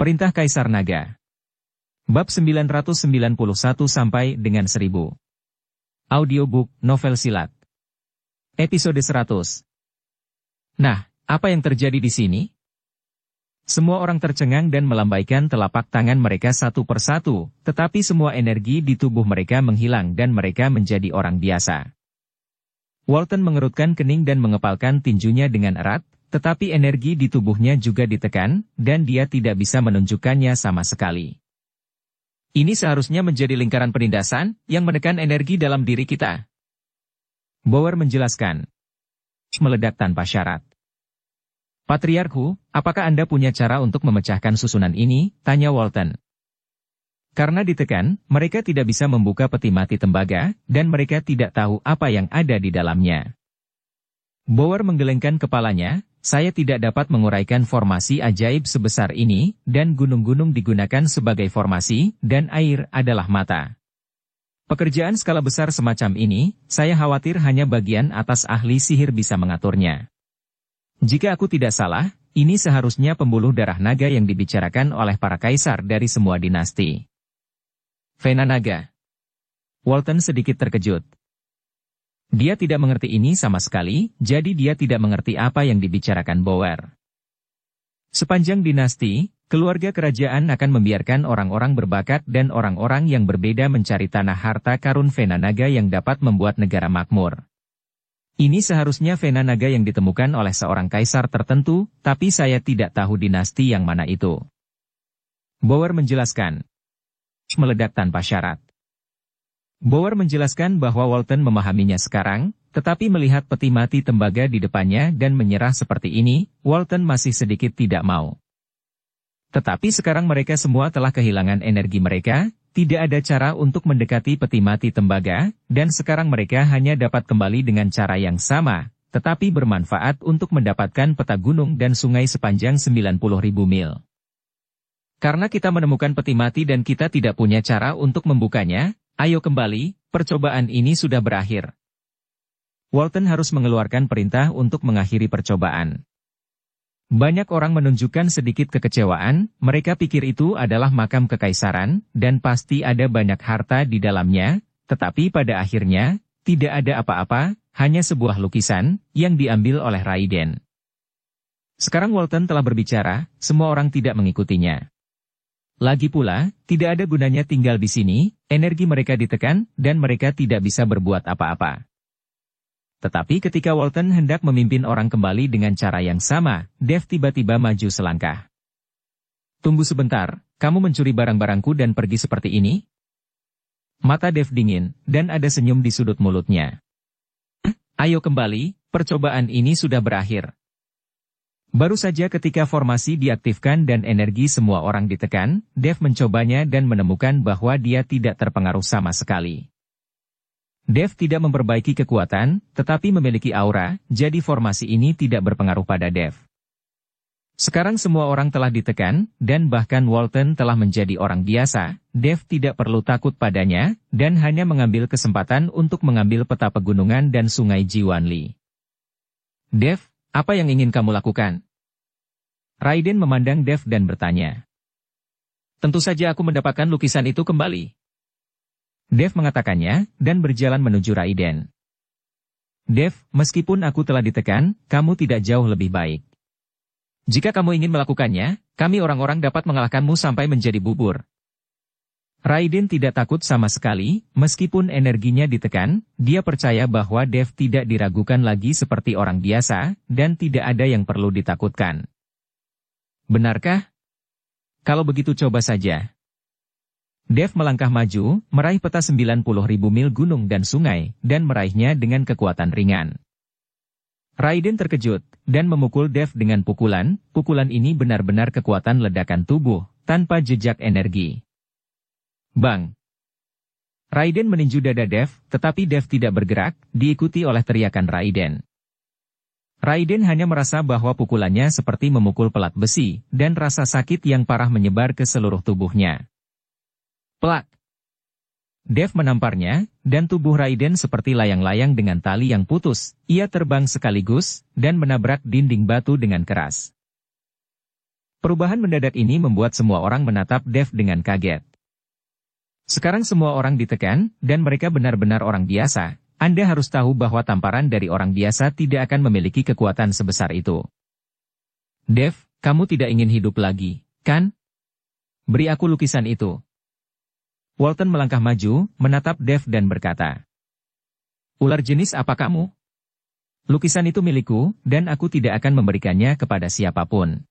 Perintah Kaisar Naga. Bab 991 sampai dengan 1000. Audiobook, novel silat. Episode 100. Nah, apa yang terjadi di sini? Semua orang tercengang dan melambaikan telapak tangan mereka satu persatu, tetapi semua energi di tubuh mereka menghilang dan mereka menjadi orang biasa. Walton mengerutkan kening dan mengepalkan tinjunya dengan erat, tetapi energi di tubuhnya juga ditekan, dan dia tidak bisa menunjukkannya sama sekali. Ini seharusnya menjadi lingkaran penindasan, yang menekan energi dalam diri kita. Bauer menjelaskan. Meledak tanpa syarat. Patriarku, apakah Anda punya cara untuk memecahkan susunan ini? Tanya Walton. Karena ditekan, mereka tidak bisa membuka peti mati tembaga, dan mereka tidak tahu apa yang ada di dalamnya. Bauer menggelengkan kepalanya. Saya tidak dapat menguraikan formasi ajaib sebesar ini, dan gunung-gunung digunakan sebagai formasi, dan air adalah mata. Pekerjaan skala besar semacam ini, saya khawatir hanya bagian atas ahli sihir bisa mengaturnya. Jika aku tidak salah, ini seharusnya pembuluh darah naga yang dibicarakan oleh para kaisar dari semua dinasti. Vena Naga. Walton sedikit terkejut. Dia tidak mengerti ini sama sekali, jadi dia tidak mengerti apa yang dibicarakan Bauer. Sepanjang dinasti, keluarga kerajaan akan membiarkan orang-orang berbakat dan orang-orang yang berbeda mencari tanah harta karun Vena Naga yang dapat membuat negara makmur. Ini seharusnya Vena Naga yang ditemukan oleh seorang kaisar tertentu, tapi saya tidak tahu dinasti yang mana itu. Bauer menjelaskan. Meledak tanpa syarat. Bauer menjelaskan bahwa Walton memahaminya sekarang, tetapi melihat peti mati tembaga di depannya dan menyerah seperti ini, Walton masih sedikit tidak mau. Tetapi sekarang mereka semua telah kehilangan energi mereka, tidak ada cara untuk mendekati peti mati tembaga, dan sekarang mereka hanya dapat kembali dengan cara yang sama, tetapi bermanfaat untuk mendapatkan peta gunung dan sungai sepanjang 90.000 mil. Karena kita menemukan peti mati dan kita tidak punya cara untuk membukanya, ayo kembali, percobaan ini sudah berakhir. Walton harus mengeluarkan perintah untuk mengakhiri percobaan. Banyak orang menunjukkan sedikit kekecewaan, mereka pikir itu adalah makam kekaisaran, dan pasti ada banyak harta di dalamnya, tetapi pada akhirnya, tidak ada apa-apa, hanya sebuah lukisan, yang diambil oleh Raiden. Sekarang Walton telah berbicara, semua orang tidak mengikutinya. Lagi pula, tidak ada gunanya tinggal di sini, energi mereka ditekan, dan mereka tidak bisa berbuat apa-apa. Tetapi ketika Walton hendak memimpin orang kembali dengan cara yang sama, Dev tiba-tiba maju selangkah. Tunggu sebentar, kamu mencuri barang-barangku dan pergi seperti ini? Mata Dev dingin, dan ada senyum di sudut mulutnya. Ayo kembali, percobaan ini sudah berakhir. Baru saja ketika formasi diaktifkan dan energi semua orang ditekan, Dev mencobanya dan menemukan bahwa dia tidak terpengaruh sama sekali. Dev tidak memperbaiki kekuatan, tetapi memiliki aura, jadi formasi ini tidak berpengaruh pada Dev. Sekarang semua orang telah ditekan, dan bahkan Walton telah menjadi orang biasa, Dev tidak perlu takut padanya, dan hanya mengambil kesempatan untuk mengambil peta pegunungan dan sungai Jiwanli. Dev, apa yang ingin kamu lakukan? Raiden memandang Dev dan bertanya. Tentu saja aku mendapatkan lukisan itu kembali. Dev mengatakannya, dan berjalan menuju Raiden. Dev, meskipun aku telah ditekan, kamu tidak jauh lebih baik. Jika kamu ingin melakukannya, kami orang-orang dapat mengalahkanmu sampai menjadi bubur. Raiden tidak takut sama sekali, meskipun energinya ditekan, dia percaya bahwa Dev tidak diragukan lagi seperti orang biasa, dan tidak ada yang perlu ditakutkan. Benarkah? Kalau begitu coba saja. Dev melangkah maju, meraih peta 90.000 mil gunung dan sungai, dan meraihnya dengan kekuatan ringan. Raiden terkejut, dan memukul Dev dengan pukulan ini benar-benar kekuatan ledakan tubuh, tanpa jejak energi. Bang! Raiden meninju dada Dev, tetapi Dev tidak bergerak, diikuti oleh teriakan Raiden. Raiden hanya merasa bahwa pukulannya seperti memukul pelat besi, dan rasa sakit yang parah menyebar ke seluruh tubuhnya. Plak! Dev menamparnya, dan tubuh Raiden seperti layang-layang dengan tali yang putus, ia terbang sekaligus, dan menabrak dinding batu dengan keras. Perubahan mendadak ini membuat semua orang menatap Dev dengan kaget. Sekarang semua orang ditekan, dan mereka benar-benar orang biasa. Anda harus tahu bahwa tamparan dari orang biasa tidak akan memiliki kekuatan sebesar itu. Dev, kamu tidak ingin hidup lagi, kan? Beri aku lukisan itu. Walton melangkah maju, menatap Dev dan berkata, "Ular jenis apa kamu? Lukisan itu milikku, dan aku tidak akan memberikannya kepada siapapun.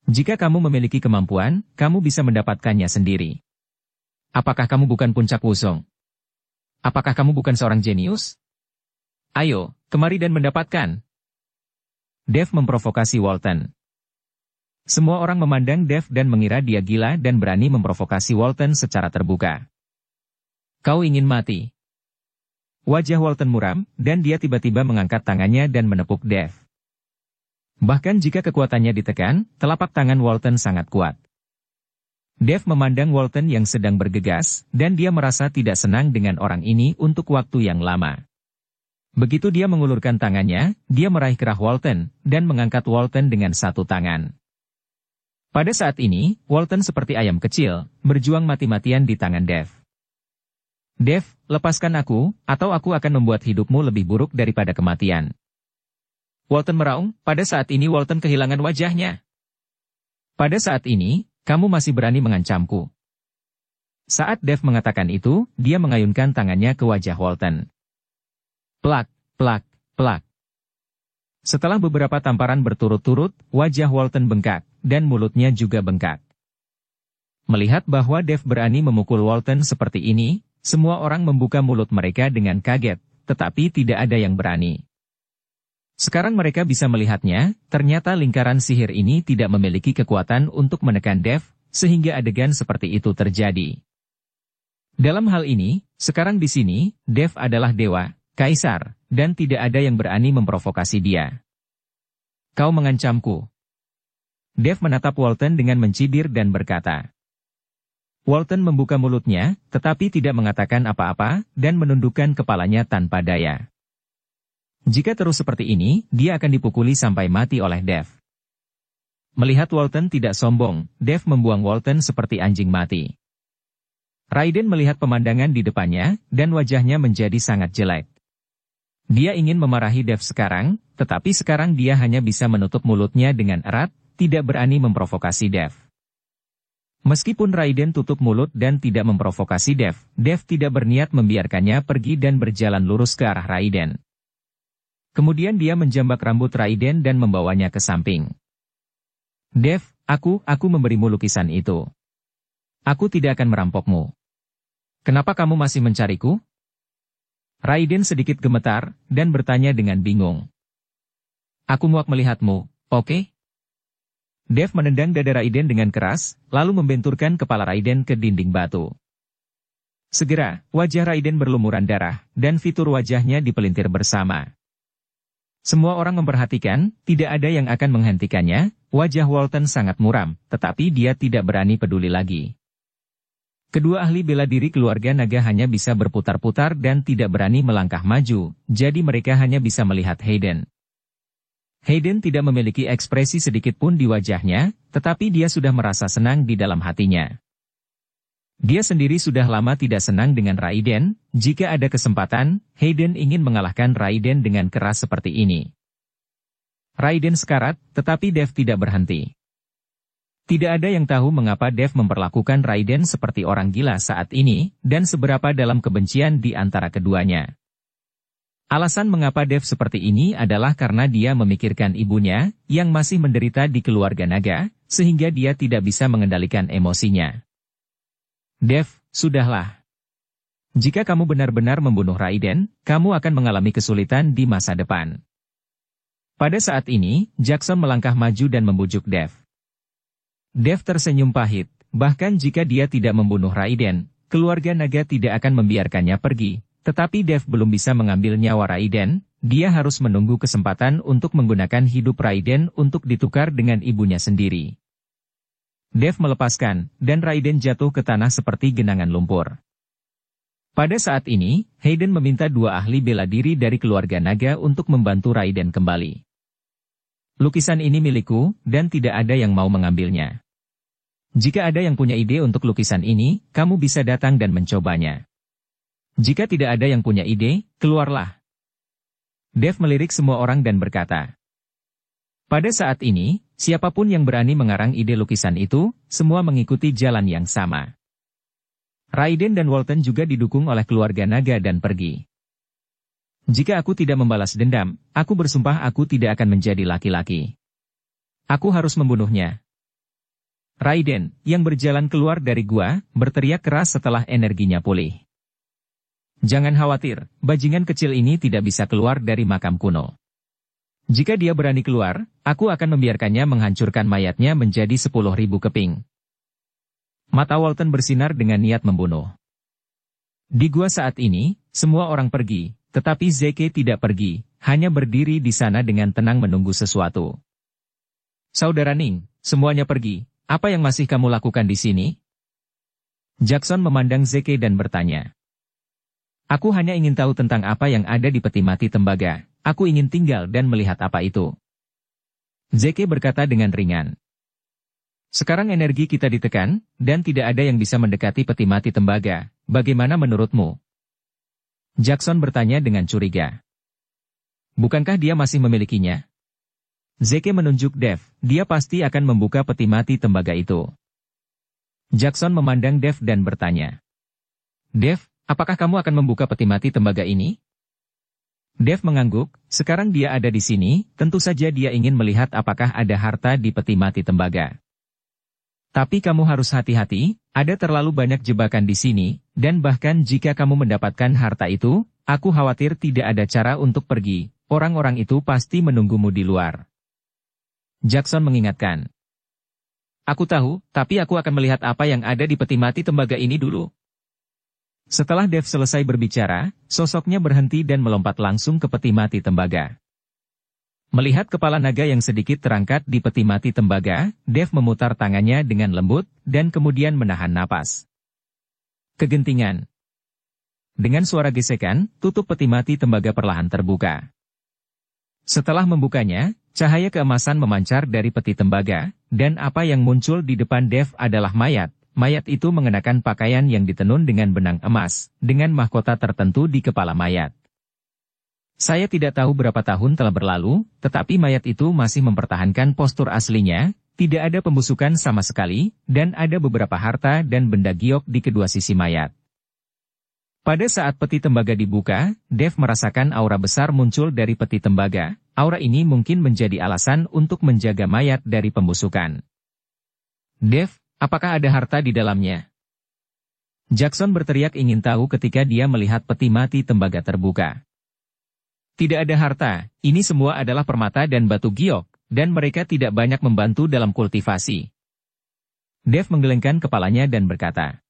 Jika kamu memiliki kemampuan, kamu bisa mendapatkannya sendiri. Apakah kamu bukan puncak Wusong? Apakah kamu bukan seorang jenius? Ayo, kemari dan mendapatkan." Dev memprovokasi Walton. Semua orang memandang Dev dan mengira dia gila dan berani memprovokasi Walton secara terbuka. "Kau ingin mati?" Wajah Walton muram, dan dia tiba-tiba mengangkat tangannya dan menepuk Dev. Bahkan jika kekuatannya ditekan, telapak tangan Walton sangat kuat. Dev memandang Walton yang sedang bergegas, dan dia merasa tidak senang dengan orang ini untuk waktu yang lama. Begitu dia mengulurkan tangannya, dia meraih kerah Walton, dan mengangkat Walton dengan satu tangan. Pada saat ini, Walton seperti ayam kecil, berjuang mati-matian di tangan Dev. "Dev, lepaskan aku, atau aku akan membuat hidupmu lebih buruk daripada kematian." Walton meraung. Pada saat ini Walton kehilangan wajahnya. "Pada saat ini, kamu masih berani mengancamku." Saat Dev mengatakan itu, dia mengayunkan tangannya ke wajah Walton. Plak, plak, plak. Setelah beberapa tamparan berturut-turut, wajah Walton bengkak, dan mulutnya juga bengkak. Melihat bahwa Dev berani memukul Walton seperti ini, semua orang membuka mulut mereka dengan kaget, tetapi tidak ada yang berani. Sekarang mereka bisa melihatnya, ternyata lingkaran sihir ini tidak memiliki kekuatan untuk menekan Dev, sehingga adegan seperti itu terjadi. Dalam hal ini, sekarang di sini, Dev adalah dewa, kaisar, dan tidak ada yang berani memprovokasi dia. "Kau mengancamku." Dev menatap Walton dengan mencibir dan berkata. Walton membuka mulutnya, tetapi tidak mengatakan apa-apa, dan menundukkan kepalanya tanpa daya. Jika terus seperti ini, dia akan dipukuli sampai mati oleh Dev. Melihat Walton tidak sombong, Dev membuang Walton seperti anjing mati. Raiden melihat pemandangan di depannya, dan wajahnya menjadi sangat jelek. Dia ingin memarahi Dev sekarang, tetapi sekarang dia hanya bisa menutup mulutnya dengan erat, tidak berani memprovokasi Dev. Meskipun Raiden tutup mulut dan tidak memprovokasi Dev, Dev tidak berniat membiarkannya pergi dan berjalan lurus ke arah Raiden. Kemudian dia menjambak rambut Raiden dan membawanya ke samping. "Dev, aku memberimu lukisan itu. Aku tidak akan merampokmu. Kenapa kamu masih mencariku?" Raiden sedikit gemetar, dan bertanya dengan bingung. "Aku muak melihatmu, oke?" Dev menendang dada Raiden dengan keras, lalu membenturkan kepala Raiden ke dinding batu. Segera, wajah Raiden berlumuran darah, dan fitur wajahnya dipelintir bersama. Semua orang memperhatikan, tidak ada yang akan menghentikannya. Wajah Walton sangat muram, tetapi dia tidak berani peduli lagi. Kedua ahli bela diri keluarga naga hanya bisa berputar-putar dan tidak berani melangkah maju, jadi mereka hanya bisa melihat Hayden. Hayden tidak memiliki ekspresi sedikit pun di wajahnya, tetapi dia sudah merasa senang di dalam hatinya. Dia sendiri sudah lama tidak senang dengan Raiden. Jika ada kesempatan, Hayden ingin mengalahkan Raiden dengan keras seperti ini. Raiden sekarat, tetapi Dev tidak berhenti. Tidak ada yang tahu mengapa Dev memperlakukan Raiden seperti orang gila saat ini, dan seberapa dalam kebencian di antara keduanya. Alasan mengapa Dev seperti ini adalah karena dia memikirkan ibunya, yang masih menderita di keluarga naga, sehingga dia tidak bisa mengendalikan emosinya. "Dev, sudahlah. Jika kamu benar-benar membunuh Raiden, kamu akan mengalami kesulitan di masa depan." Pada saat ini, Jackson melangkah maju dan membujuk Dev. Dev tersenyum pahit, bahkan jika dia tidak membunuh Raiden, keluarga naga tidak akan membiarkannya pergi, tetapi Dev belum bisa mengambil nyawa Raiden, dia harus menunggu kesempatan untuk menggunakan hidup Raiden untuk ditukar dengan ibunya sendiri. Dev melepaskan, dan Raiden jatuh ke tanah seperti genangan lumpur. Pada saat ini, Hayden meminta dua ahli bela diri dari keluarga naga untuk membantu Raiden kembali. Lukisan ini milikku, dan tidak ada yang mau mengambilnya. Jika ada yang punya ide untuk lukisan ini, kamu bisa datang dan mencobanya. Jika tidak ada yang punya ide, keluarlah. Dev melirik semua orang dan berkata. Pada saat ini, siapapun yang berani mengarang ide lukisan itu, semua mengikuti jalan yang sama. Raiden dan Walton juga didukung oleh keluarga naga dan pergi. Jika aku tidak membalas dendam, aku bersumpah aku tidak akan menjadi laki-laki. Aku harus membunuhnya. Raiden, yang berjalan keluar dari gua, berteriak keras setelah energinya pulih. Jangan khawatir, bajingan kecil ini tidak bisa keluar dari makam kuno. Jika dia berani keluar, aku akan membiarkannya menghancurkan mayatnya menjadi 10.000 keping. Mata Walton bersinar dengan niat membunuh. Di gua saat ini, semua orang pergi, tetapi Zeke tidak pergi, hanya berdiri di sana dengan tenang menunggu sesuatu. Saudara Ning, semuanya pergi. Apa yang masih kamu lakukan di sini? Jackson memandang Zeke dan bertanya. Aku hanya ingin tahu tentang apa yang ada di peti mati tembaga. Aku ingin tinggal dan melihat apa itu. Zeke berkata dengan ringan. Sekarang energi kita ditekan, dan tidak ada yang bisa mendekati peti mati tembaga. Bagaimana menurutmu? Jackson bertanya dengan curiga. Bukankah dia masih memilikinya? Zeke menunjuk Dev, dia pasti akan membuka peti mati tembaga itu. Jackson memandang Dev dan bertanya. Dev, apakah kamu akan membuka peti mati tembaga ini? Dev mengangguk, sekarang dia ada di sini, tentu saja dia ingin melihat apakah ada harta di peti mati tembaga. Tapi kamu harus hati-hati, ada terlalu banyak jebakan di sini, dan bahkan jika kamu mendapatkan harta itu, aku khawatir tidak ada cara untuk pergi, orang-orang itu pasti menunggumu di luar. Jackson mengingatkan. Aku tahu, tapi aku akan melihat apa yang ada di peti mati tembaga ini dulu. Setelah Dev selesai berbicara, sosoknya berhenti dan melompat langsung ke peti mati tembaga. Melihat kepala naga yang sedikit terangkat di peti mati tembaga, Dev memutar tangannya dengan lembut, dan kemudian menahan napas. Kegentingan. Dengan suara gesekan, tutup peti mati tembaga perlahan terbuka. Setelah membukanya, cahaya keemasan memancar dari peti tembaga, dan apa yang muncul di depan Dev adalah mayat. Mayat itu mengenakan pakaian yang ditenun dengan benang emas, dengan mahkota tertentu di kepala mayat. Saya tidak tahu berapa tahun telah berlalu, tetapi mayat itu masih mempertahankan postur aslinya, tidak ada pembusukan sama sekali, dan ada beberapa harta dan benda giok di kedua sisi mayat. Pada saat peti tembaga dibuka, Dev merasakan aura besar muncul dari peti tembaga. Aura ini mungkin menjadi alasan untuk menjaga mayat dari pembusukan. Dev, apakah ada harta di dalamnya? Jackson berteriak ingin tahu ketika dia melihat peti mati tembaga terbuka. Tidak ada harta, ini semua adalah permata dan batu giok, dan mereka tidak banyak membantu dalam kultivasi. Dev menggelengkan kepalanya dan berkata.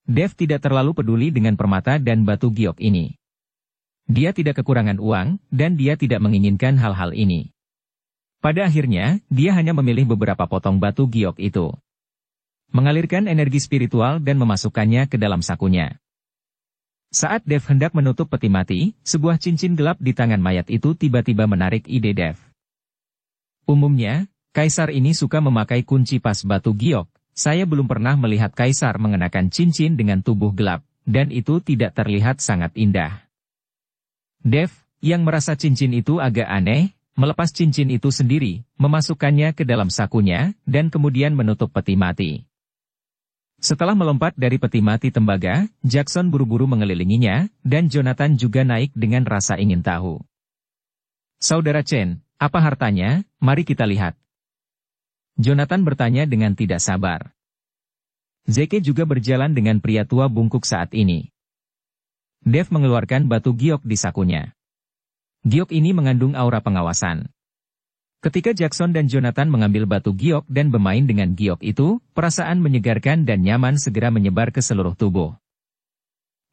Dev tidak terlalu peduli dengan permata dan batu giok ini. Dia tidak kekurangan uang, dan dia tidak menginginkan hal-hal ini. Pada akhirnya, dia hanya memilih beberapa potong batu giok itu. Mengalirkan energi spiritual dan memasukkannya ke dalam sakunya. Saat Dev hendak menutup peti mati, sebuah cincin gelap di tangan mayat itu tiba-tiba menarik ide Dev. Umumnya, kaisar ini suka memakai kunci pas batu giok. Saya belum pernah melihat kaisar mengenakan cincin dengan tubuh gelap, dan itu tidak terlihat sangat indah. Dev, yang merasa cincin itu agak aneh, melepas cincin itu sendiri, memasukkannya ke dalam sakunya, dan kemudian menutup peti mati. Setelah melompat dari peti mati tembaga, Jackson buru-buru mengelilinginya, dan Jonathan juga naik dengan rasa ingin tahu. Saudara Chen, apa hartanya? Mari kita lihat. Jonathan bertanya dengan tidak sabar. Zeke juga berjalan dengan pria tua bungkuk saat ini. Dev mengeluarkan batu giok di sakunya. Giok ini mengandung aura pengawasan. Ketika Jackson dan Jonathan mengambil batu giok dan bermain dengan giok itu, perasaan menyegarkan dan nyaman segera menyebar ke seluruh tubuh.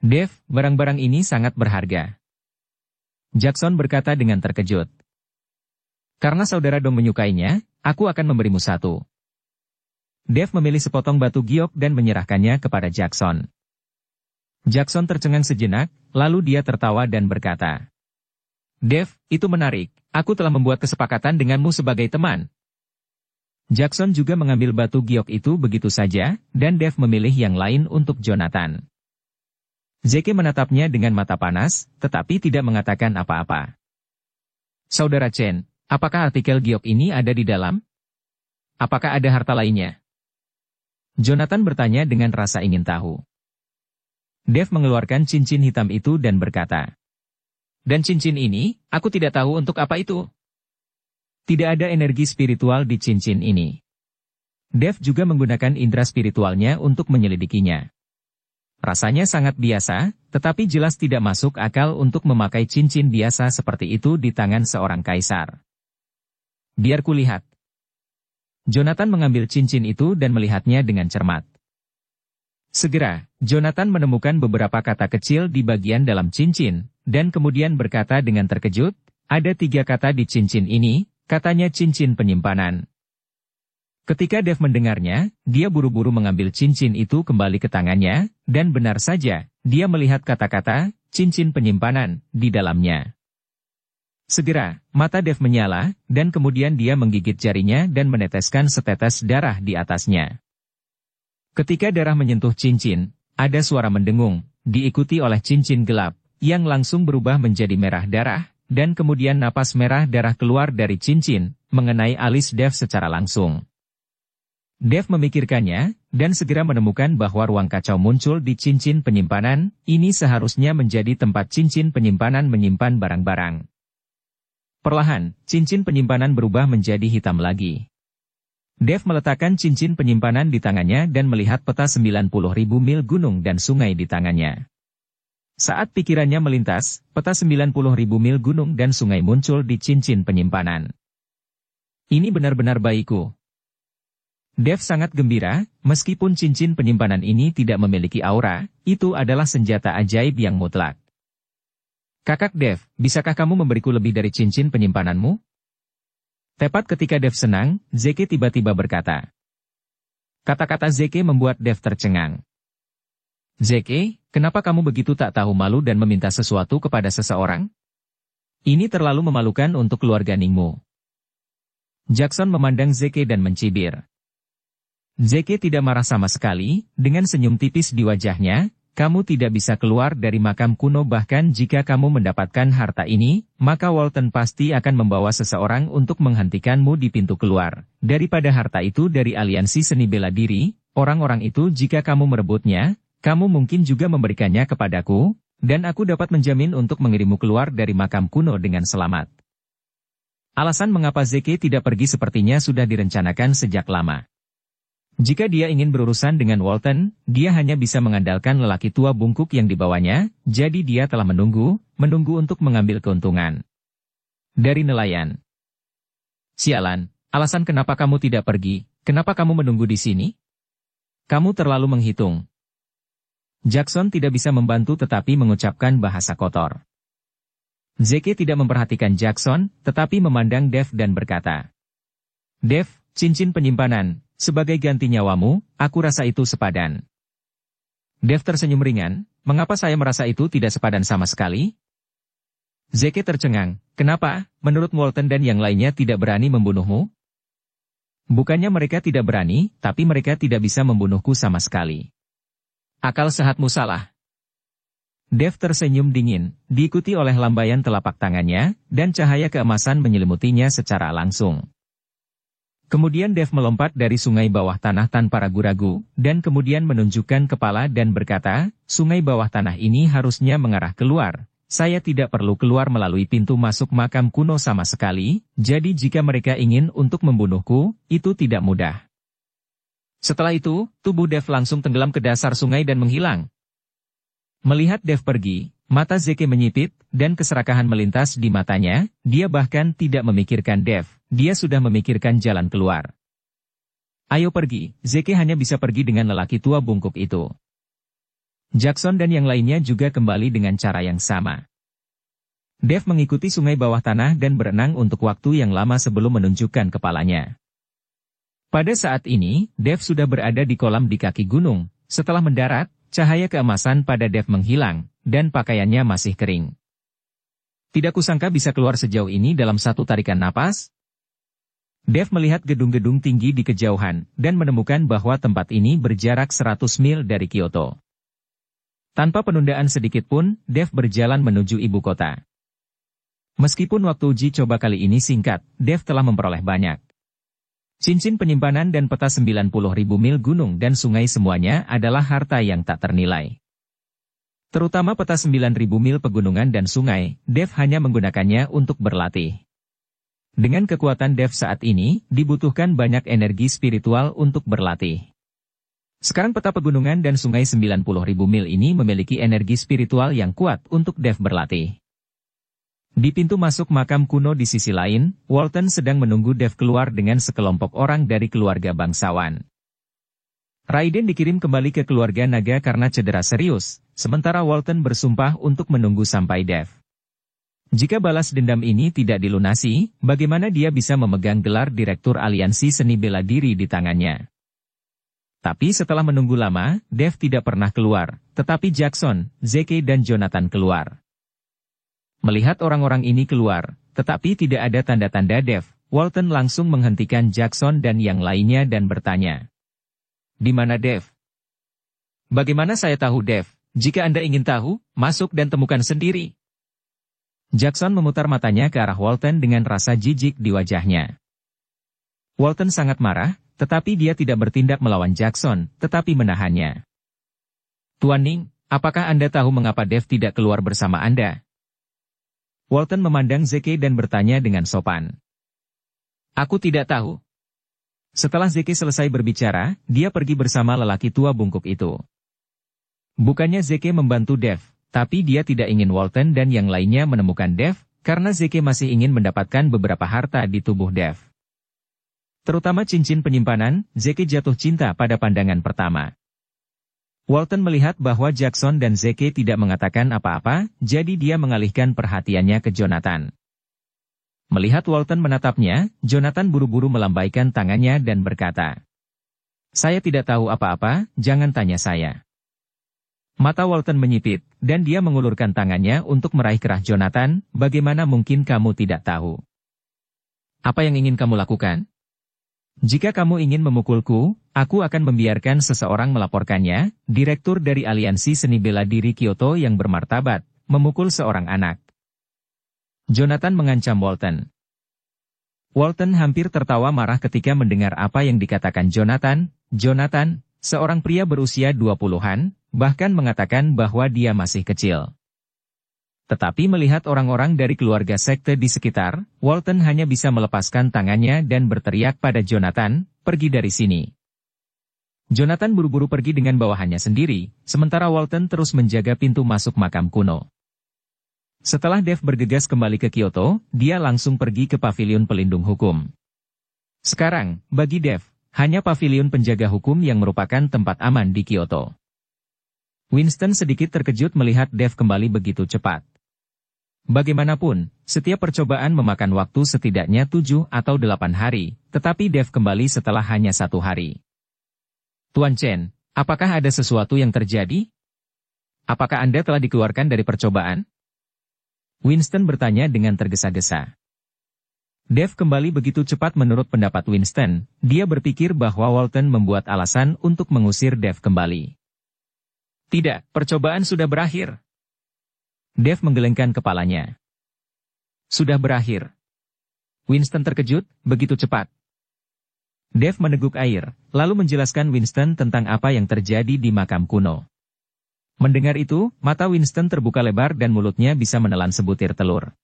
Dev, barang-barang ini sangat berharga. Jackson berkata dengan terkejut. Karena saudara Dong menyukainya, aku akan memberimu satu. Dev memilih sepotong batu giok dan menyerahkannya kepada Jackson. Jackson tercengang sejenak, lalu dia tertawa dan berkata. Dev, itu menarik. Aku telah membuat kesepakatan denganmu sebagai teman. Jackson juga mengambil batu giok itu begitu saja, dan Dev memilih yang lain untuk Jonathan. Zeke menatapnya dengan mata panas, tetapi tidak mengatakan apa-apa. Saudara Chen, apakah artikel giok ini ada di dalam? Apakah ada harta lainnya? Jonathan bertanya dengan rasa ingin tahu. Dev mengeluarkan cincin hitam itu dan berkata, "Dan cincin ini, aku tidak tahu untuk apa itu." Tidak ada energi spiritual di cincin ini. Dev juga menggunakan indera spiritualnya untuk menyelidikinya. Rasanya sangat biasa, tetapi jelas tidak masuk akal untuk memakai cincin biasa seperti itu di tangan seorang kaisar. Biar kulihat. Jonathan mengambil cincin itu dan melihatnya dengan cermat. Segera, Jonathan menemukan beberapa kata kecil di bagian dalam cincin, dan kemudian berkata dengan terkejut, "Ada 3 kata di cincin ini," katanya cincin penyimpanan. Ketika Dev mendengarnya, dia buru-buru mengambil cincin itu kembali ke tangannya, dan benar saja, dia melihat kata-kata, cincin penyimpanan, di dalamnya. Segera, mata Dev menyala, dan kemudian dia menggigit jarinya dan meneteskan setetes darah di atasnya. Ketika darah menyentuh cincin, ada suara mendengung, diikuti oleh cincin gelap, yang langsung berubah menjadi merah darah, dan kemudian napas merah darah keluar dari cincin, mengenai alis Dev secara langsung. Dev memikirkannya, dan segera menemukan bahwa ruang kacau muncul di cincin penyimpanan, ini seharusnya menjadi tempat cincin penyimpanan menyimpan barang-barang. Perlahan, cincin penyimpanan berubah menjadi hitam lagi. Dev meletakkan cincin penyimpanan di tangannya dan melihat peta 90.000 mil gunung dan sungai di tangannya. Saat pikirannya melintas, peta 90.000 mil gunung dan sungai muncul di cincin penyimpanan. Ini benar-benar bayiku. Dev sangat gembira, meskipun cincin penyimpanan ini tidak memiliki aura, itu adalah senjata ajaib yang mutlak. Kakak Dev, bisakah kamu memberiku lebih dari cincin penyimpananmu? Tepat ketika Dev senang, Zeke tiba-tiba berkata. Kata-kata Zeke membuat Dev tercengang. Zeke, kenapa kamu begitu tak tahu malu dan meminta sesuatu kepada seseorang? Ini terlalu memalukan untuk keluarga Ningmu. Jackson memandang Zeke dan mencibir. Zeke tidak marah sama sekali, dengan senyum tipis di wajahnya, kamu tidak bisa keluar dari makam kuno bahkan jika kamu mendapatkan harta ini, maka Walton pasti akan membawa seseorang untuk menghentikanmu di pintu keluar. Daripada harta itu dari aliansi seni bela diri, orang-orang itu jika kamu merebutnya, kamu mungkin juga memberikannya kepadaku, dan aku dapat menjamin untuk mengirimmu keluar dari makam kuno dengan selamat. Alasan mengapa Zeke tidak pergi sepertinya sudah direncanakan sejak lama. Jika dia ingin berurusan dengan Walton, dia hanya bisa mengandalkan lelaki tua bungkuk yang dibawanya, jadi dia telah menunggu untuk mengambil keuntungan. Dari nelayan. Sialan, alasan kenapa kamu tidak pergi, kenapa kamu menunggu di sini? Kamu terlalu menghitung. Jackson tidak bisa membantu tetapi mengucapkan bahasa kotor. Zeke tidak memperhatikan Jackson, tetapi memandang Dev dan berkata, Dev, cincin penyimpanan, sebagai ganti nyawamu, aku rasa itu sepadan. Dev tersenyum ringan, mengapa saya merasa itu tidak sepadan sama sekali? Zeke tercengang, kenapa, menurut Walton dan yang lainnya tidak berani membunuhmu? Bukannya mereka tidak berani, tapi mereka tidak bisa membunuhku sama sekali. Akal sehatmu salah. Dev tersenyum dingin, diikuti oleh lambaian telapak tangannya, dan cahaya keemasan menyelimutinya secara langsung. Kemudian Dev melompat dari sungai bawah tanah tanpa ragu-ragu, dan kemudian menunjukkan kepala dan berkata, sungai bawah tanah ini harusnya mengarah keluar. Saya tidak perlu keluar melalui pintu masuk makam kuno sama sekali, jadi jika mereka ingin untuk membunuhku, itu tidak mudah. Setelah itu, tubuh Dev langsung tenggelam ke dasar sungai dan menghilang. Melihat Dev pergi, mata Zeke menyipit, dan keserakahan melintas di matanya, dia bahkan tidak memikirkan Dev, dia sudah memikirkan jalan keluar. Ayo pergi, Zeke hanya bisa pergi dengan lelaki tua bungkuk itu. Jackson dan yang lainnya juga kembali dengan cara yang sama. Dev mengikuti sungai bawah tanah dan berenang untuk waktu yang lama sebelum menunjukkan kepalanya. Pada saat ini, Dev sudah berada di kolam di kaki gunung. Setelah mendarat, cahaya keemasan pada Dev menghilang, dan pakaiannya masih kering. Tidak kusangka bisa keluar sejauh ini dalam satu tarikan napas. Dev melihat gedung-gedung tinggi di kejauhan, dan menemukan bahwa tempat ini berjarak 100 mil dari Kyoto. Tanpa penundaan sedikit pun, Dev berjalan menuju ibu kota. Meskipun waktu uji coba kali ini singkat, Dev telah memperoleh banyak. Cincin penyimpanan dan peta 90.000 mil gunung dan sungai semuanya adalah harta yang tak ternilai. Terutama peta 9.000 mil pegunungan dan sungai, Dev hanya menggunakannya untuk berlatih. Dengan kekuatan Dev saat ini, dibutuhkan banyak energi spiritual untuk berlatih. Sekarang peta pegunungan dan sungai 90.000 mil ini memiliki energi spiritual yang kuat untuk Dev berlatih. Di pintu masuk makam kuno di sisi lain, Walton sedang menunggu Dev keluar dengan sekelompok orang dari keluarga bangsawan. Raiden dikirim kembali ke keluarga naga karena cedera serius, sementara Walton bersumpah untuk menunggu sampai Dev. Jika balas dendam ini tidak dilunasi, bagaimana dia bisa memegang gelar Direktur Aliansi Seni Bela Diri di tangannya? Tapi setelah menunggu lama, Dev tidak pernah keluar, tetapi Jackson, Zeke dan Jonathan keluar. Melihat orang-orang ini keluar, tetapi tidak ada tanda-tanda Dev, Walton langsung menghentikan Jackson dan yang lainnya dan bertanya. Di mana Dev? Bagaimana saya tahu Dev? Jika Anda ingin tahu, masuk dan temukan sendiri. Jackson memutar matanya ke arah Walton dengan rasa jijik di wajahnya. Walton sangat marah, tetapi dia tidak bertindak melawan Jackson, tetapi menahannya. Tuan Ning, apakah Anda tahu mengapa Dev tidak keluar bersama Anda? Walton memandang Zeke dan bertanya dengan sopan. Aku tidak tahu. Setelah Zeke selesai berbicara, dia pergi bersama lelaki tua bungkuk itu. Bukannya Zeke membantu Dev, tapi dia tidak ingin Walton dan yang lainnya menemukan Dev, karena Zeke masih ingin mendapatkan beberapa harta di tubuh Dev. Terutama cincin penyimpanan, Zeke jatuh cinta pada pandangan pertama. Walton melihat bahwa Jackson dan Zeke tidak mengatakan apa-apa, jadi dia mengalihkan perhatiannya ke Jonathan. Melihat Walton menatapnya, Jonathan buru-buru melambaikan tangannya dan berkata, "Saya tidak tahu apa-apa, jangan tanya saya." Mata Walton menyipit, dan dia mengulurkan tangannya untuk meraih kerah Jonathan, "Bagaimana mungkin kamu tidak tahu? Apa yang ingin kamu lakukan? Jika kamu ingin memukulku, aku akan membiarkan seseorang melaporkannya, direktur dari Aliansi Seni Bela Diri Kyoto yang bermartabat, memukul seorang anak." Jonathan mengancam Walton. Walton hampir tertawa marah ketika mendengar apa yang dikatakan Jonathan. Jonathan, seorang pria berusia 20-an, bahkan mengatakan bahwa dia masih kecil. Tetapi melihat orang-orang dari keluarga sekte di sekitar, Walton hanya bisa melepaskan tangannya dan berteriak pada Jonathan, "Pergi dari sini." Jonathan buru-buru pergi dengan bawahannya sendiri, sementara Walton terus menjaga pintu masuk makam kuno. Setelah Dev bergegas kembali ke Kyoto, dia langsung pergi ke paviliun pelindung hukum. Sekarang, bagi Dev, hanya paviliun penjaga hukum yang merupakan tempat aman di Kyoto. Winston sedikit terkejut melihat Dev kembali begitu cepat. Bagaimanapun, setiap percobaan memakan waktu setidaknya 7 atau 8 hari, tetapi Dev kembali setelah hanya 1 hari. Tuan Chen, apakah ada sesuatu yang terjadi? Apakah Anda telah dikeluarkan dari percobaan? Winston bertanya dengan tergesa-gesa. Dev kembali begitu cepat menurut pendapat Winston, dia berpikir bahwa Walton membuat alasan untuk mengusir Dev kembali. Tidak, percobaan sudah berakhir. Dev menggelengkan kepalanya. Sudah berakhir. Winston terkejut, begitu cepat. Dev meneguk air, lalu menjelaskan Winston tentang apa yang terjadi di makam kuno. Mendengar itu, mata Winston terbuka lebar dan mulutnya bisa menelan sebutir telur.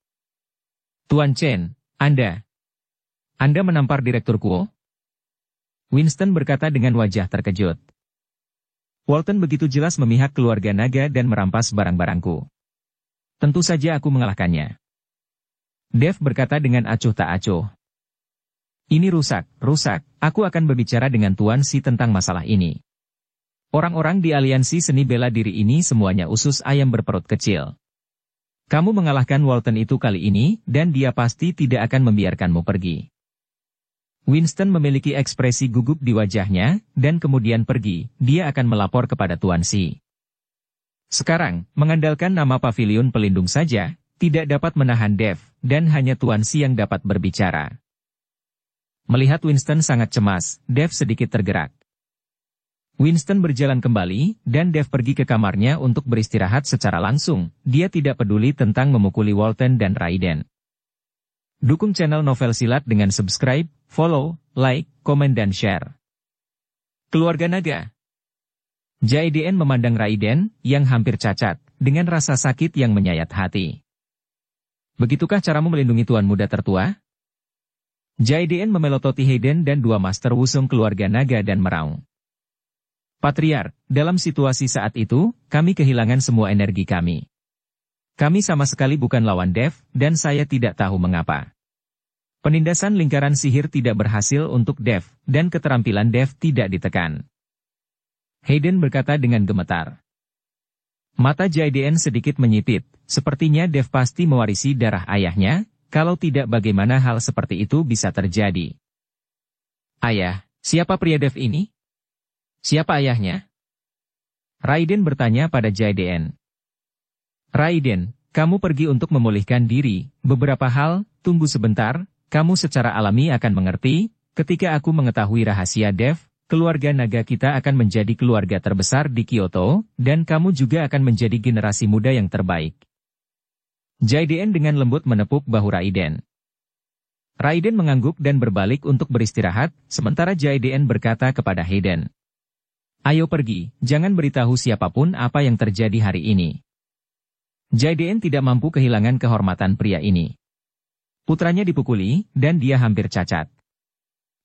Tuan Chen, Anda menampar Direktur Kuo? Winston berkata dengan wajah terkejut. Walton begitu jelas memihak keluarga naga dan merampas barang-barangku. Tentu saja aku mengalahkannya. Dev berkata dengan acuh tak acuh. Ini rusak, aku akan berbicara dengan Tuan Si tentang masalah ini. Orang-orang di aliansi seni bela diri ini semuanya usus ayam berperut kecil. Kamu mengalahkan Walton itu kali ini, dan dia pasti tidak akan membiarkanmu pergi. Winston memiliki ekspresi gugup di wajahnya, dan kemudian pergi, dia akan melapor kepada Tuan Si. Sekarang, mengandalkan nama paviliun pelindung saja, tidak dapat menahan Dev, dan hanya Tuan Si yang dapat berbicara. Melihat Winston sangat cemas, Dev sedikit tergerak. Winston berjalan kembali, dan Dev pergi ke kamarnya untuk beristirahat secara langsung. Dia tidak peduli tentang memukuli Walton dan Raiden. Dukung channel Novel Silat dengan subscribe, follow, like, komen dan share. Keluarga Naga. Jaeden memandang Raiden, yang hampir cacat, dengan rasa sakit yang menyayat hati. Begitukah caramu melindungi tuan muda tertua? Jaeden memelototi Hayden dan dua master wusung keluarga Naga dan meraung. Patriark, dalam situasi saat itu, kami kehilangan semua energi kami. Kami sama sekali bukan lawan Dev, dan saya tidak tahu mengapa. Penindasan lingkaran sihir tidak berhasil untuk Dev, dan keterampilan Dev tidak ditekan. Hayden berkata dengan gemetar. Mata Jaeden sedikit menyipit, sepertinya Dev pasti mewarisi darah ayahnya, kalau tidak bagaimana hal seperti itu bisa terjadi. Ayah, siapa pria Dev ini? Siapa ayahnya? Raiden bertanya pada Jaeden. Raiden, kamu pergi untuk memulihkan diri, beberapa hal, tunggu sebentar, kamu secara alami akan mengerti, ketika aku mengetahui rahasia Dev, keluarga naga kita akan menjadi keluarga terbesar di Kyoto, dan kamu juga akan menjadi generasi muda yang terbaik. Jaeden dengan lembut menepuk bahu Raiden. Raiden mengangguk dan berbalik untuk beristirahat, sementara Jaeden berkata kepada Hayden. Ayo pergi, jangan beritahu siapapun apa yang terjadi hari ini. Jaeden tidak mampu kehilangan kehormatan pria ini. Putranya dipukuli, dan dia hampir cacat.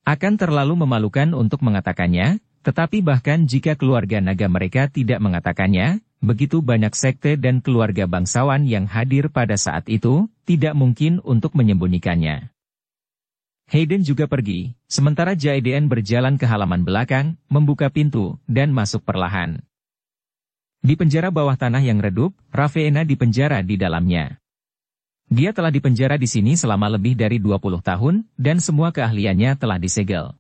Akan terlalu memalukan untuk mengatakannya, tetapi bahkan jika keluarga naga mereka tidak mengatakannya, begitu banyak sekte dan keluarga bangsawan yang hadir pada saat itu, tidak mungkin untuk menyembunyikannya. Hayden juga pergi, sementara Jaeden berjalan ke halaman belakang, membuka pintu, dan masuk perlahan. Di penjara bawah tanah yang redup, Raveena dipenjara di dalamnya. Dia telah dipenjara di sini selama lebih dari 20 tahun, dan semua keahliannya telah disegel.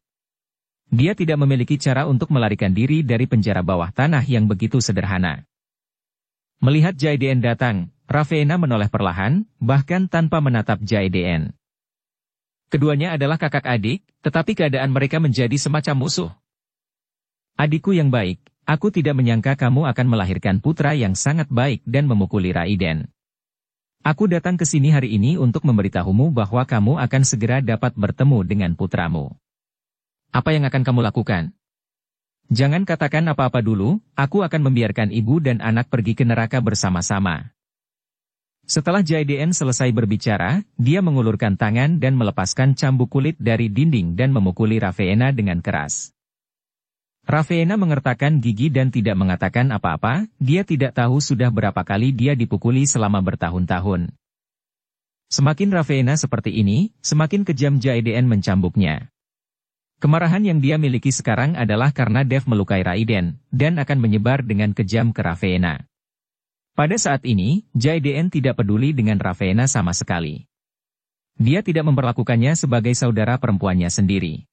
Dia tidak memiliki cara untuk melarikan diri dari penjara bawah tanah yang begitu sederhana. Melihat Jaeden datang, Raveena menoleh perlahan, bahkan tanpa menatap Jaeden. Keduanya adalah kakak adik, tetapi keadaan mereka menjadi semacam musuh. Adikku yang baik, aku tidak menyangka kamu akan melahirkan putra yang sangat baik dan memukuli Raiden. Aku datang ke sini hari ini untuk memberitahumu bahwa kamu akan segera dapat bertemu dengan putramu. Apa yang akan kamu lakukan? Jangan katakan apa-apa dulu, aku akan membiarkan ibu dan anak pergi ke neraka bersama-sama. Setelah Jaeden selesai berbicara, dia mengulurkan tangan dan melepaskan cambuk kulit dari dinding dan memukuli Raveena dengan keras. Raveena mengertakkan gigi dan tidak mengatakan apa-apa, dia tidak tahu sudah berapa kali dia dipukuli selama bertahun-tahun. Semakin Raveena seperti ini, semakin kejam Jaeden mencambuknya. Kemarahan yang dia miliki sekarang adalah karena Dev melukai Raiden, dan akan menyebar dengan kejam ke Raveena. Pada saat ini, Jaeden tidak peduli dengan Raveena sama sekali. Dia tidak memperlakukannya sebagai saudara perempuannya sendiri.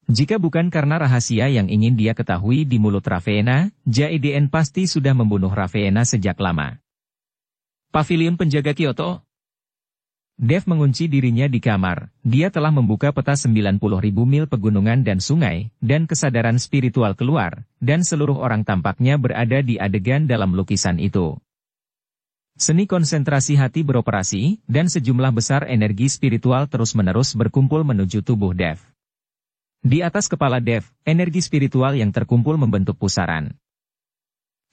Jika bukan karena rahasia yang ingin dia ketahui di mulut Raveena, Jaeden pasti sudah membunuh Raveena sejak lama. Pavilion penjaga Kyoto. Dev mengunci dirinya di kamar, dia telah membuka peta 90.000 mil pegunungan dan sungai, dan kesadaran spiritual keluar, dan seluruh orang tampaknya berada di adegan dalam lukisan itu. Seni konsentrasi hati beroperasi, dan sejumlah besar energi spiritual terus-menerus berkumpul menuju tubuh Dev. Di atas kepala Dev, energi spiritual yang terkumpul membentuk pusaran.